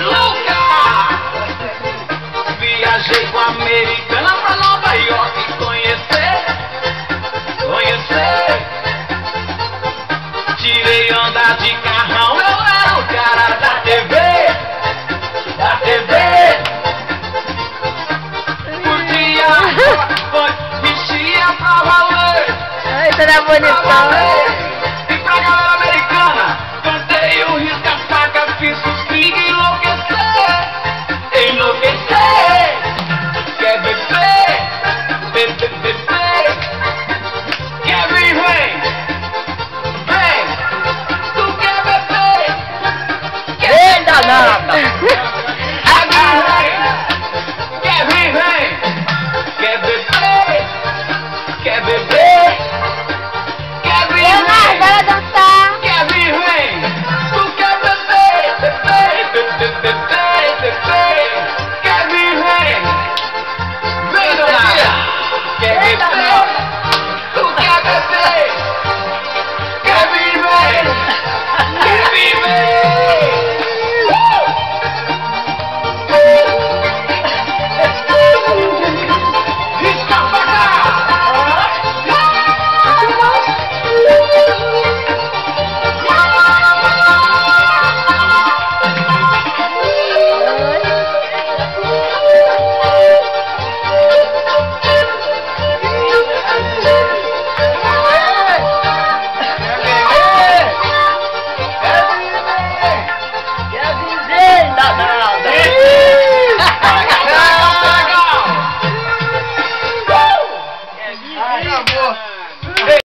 Louca! Viajei com a americana pra Nova York conhecer. Tirei onda de carrão, eu era o cara da TV. Curtia, mexia pra valer. Ai, será bonitão.